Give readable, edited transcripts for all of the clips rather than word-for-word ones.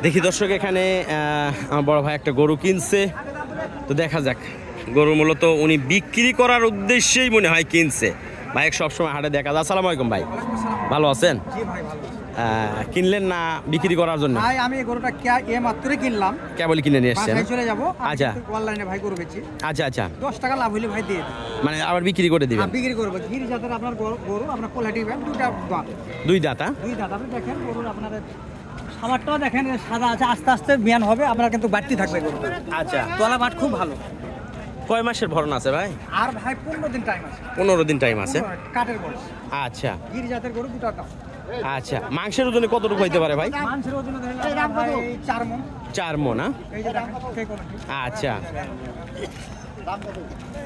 দেখি দর্শক, এখানে আমার বড় ভাই একটা গরু কিনছে, তো দেখা যাক। গরু মূলত উনি বিক্রি করার উদ্দেশ্যেই মনে হয় কিনছে। ভাই সবসময় হাটে দেখা যায়। আসসালামু আলাইকুম ভাই, ভালো আছেন? কিনলেন না বিক্রি করার জন্য? ভাই আমি গরুটা মাত্রই কিনলাম, কেবল কিনে নিয়ে এসেছেন? চলে যাবো। আচ্ছা, অনলাইনে ভাই গরু বেচি। আচ্ছা আচ্ছা, 10 টাকা লাভ হইলে ভাই দিয়ে দিই। মানে আবার বিক্রি করে দিবেন? বিক্রি করবো। গির জাতের আপনার গরু, আপনার কোয়ালিটি দুটা দাঁত, দুই দাঁত। দুই দাঁত। আপনি দেখেন গরুর আপনার খাবারটাও দেখেন সাদা আছে, আস্তে আস্তে বিয়ান হবে, আপনার কিন্তু বাড়তি থাকবে গরু। আচ্ছা, তলা মাঠ খুব ভালো। কয় মাসের ভরণ আছে ভাই? আর ভাই 15 দিন টাইম আছে। 15 দিন টাইম আছে, কাটের বয়স। আচ্ছা, গির জাতের গরু দুটা দাঁত। আচ্ছা, মাংসের ওজনে কতটুকু হইতে পারে ভাই? মাংসের ওজনে ধরলাম ভাই 4 মণ। 4 মণ? এই যে দেখেন সেই কোয়ালিটি। আচ্ছা,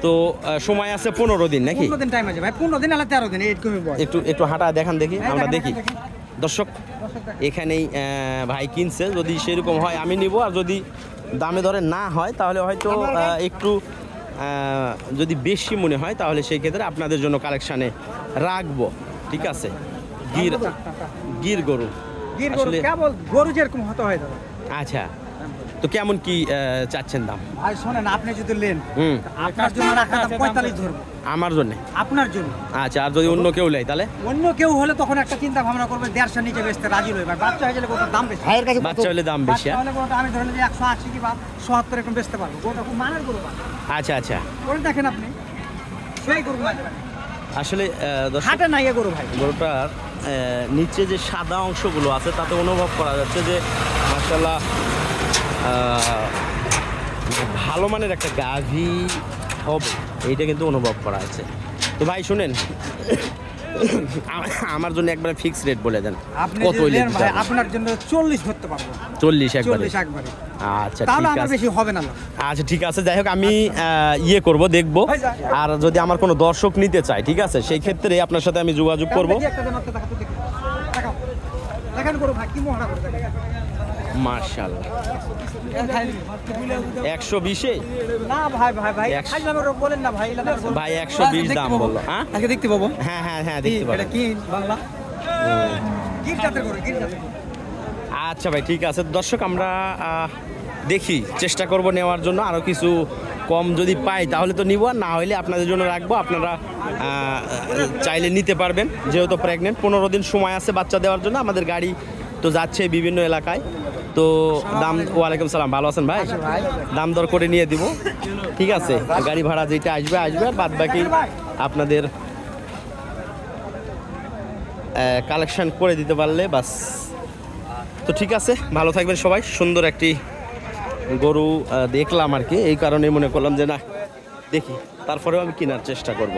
তো সময় আছে 15 দিন নাকি? 15 দিন টাইম আছে ভাই, 15 দিন আলা 13 দিন এরকমই বয়স। একটু হাঁটা দেখান দেখি, আমরা দেখি। দর্শক এখানেই ভাই কিনছে, যদি সেরকম হয় আমি নিব, আর যদি দামে দরে না হয় তাহলে হয়তো একটু যদি বেশি মনে হয় তাহলে সেই ক্ষেত্রে আপনাদের জন্য কালেকশানে রাখবো। ঠিক আছে, গির গরু আসলে কেবল গরু যেরকম হতে হয় দাদা। আচ্ছা, তো কেমন কি চাচ্ছেন দাম? ভাই শোনেন, আপনি যদি নেন আপনার জন্য রাখা দাম 45 ধরবো। আমার জন্য? আপনার জন্য। আচ্ছা, আর যদি অন্য কেউ নেয় তাহলে? অন্য কেউ হলে তখন একটা চিন্তা ভাবনা করবে, 150 নিচে বেচতে রাজি হই ভাই। বাচ্চা হয়ে গেলে কত দাম বেশি, ভাইয়ের কাছে বাচ্চা হলে দাম বেশি। তাহলে কোনটা আমি ধরেন যে 180 কি বা 77 এরকম বেচতে পারবো। গোটা খুব মানের গরু। আচ্ছা আচ্ছা, ওই দেখেন আপনি সেই গরু আসলে হাটে নাই এ গরু ভাই। গরুটার নিচে যে সাদা অংশগুলো আছে তাতে অনুভব করা যাচ্ছে যে মাশাআল্লাহ ভালো মানের একটা গাভী হবে, এইটা কিন্তু অনুভব করা আছে। তো ভাই শুনেন, আমার জন্য একবারে ফিক্স রেট বলে দেন, কত হইলে ভাই আপনার জন্য 40 ধরতে পারবো। 40 একবারে? 40 একবারে। আচ্ছা, তাহলে ঠিক আমার আছে, বেশি হবে না। আচ্ছা ঠিক আছে, যাই হোক আমি ইয়ে করব, দেখবো। আর যদি আমার কোনো দর্শক নিতে চায়, ঠিক আছে, সেই ক্ষেত্রে আপনার সাথে আমি যোগাযোগ করব। দেখেন গরু ভাই কি মোহরা করে দেখেন, মাশাআল্লাহ। 120-এ? না ভাই ভাই ভাই খাইলাম বলেন না ভাই। ভাই 120 দাম বললো। হ্যাঁ আগে দেখতে পাবো। হ্যাঁ হ্যাঁ হ্যাঁ, দেখতে পাবো। এটা কি বাংলা গির জাতের গরু, গির জাতের গরু। আচ্ছা ভাই, ঠিক আছে। দর্শক আমরা দেখি, চেষ্টা করব নেওয়ার জন্য। আরও কিছু কম যদি পাই তাহলে তো নিব, আর না হলে আপনাদের জন্য রাখবো। আপনারা চাইলে নিতে পারবেন, যেহেতু প্রেগনেন্ট। 15 দিন সময় আছে বাচ্চা দেওয়ার জন্য। আমাদের গাড়ি তো যাচ্ছে বিভিন্ন এলাকায়, তো দাম। ওয়ালাইকুম সালাম, ভালো আছেন ভাই? দাম দর করে নিয়ে দিব, ঠিক আছে। গাড়ি ভাড়া যেটা আসবে আসবে, আর বাদ বাকি আপনাদের কালেকশন করে দিতে পারলে বাস। তো ঠিক আছে, ভালো থাকবেন সবাই। সুন্দর একটি গরু দেখলাম আর কি, এই কারণে মনে করলাম যে না দেখি, তারপরেও আমি কেনার চেষ্টা করব।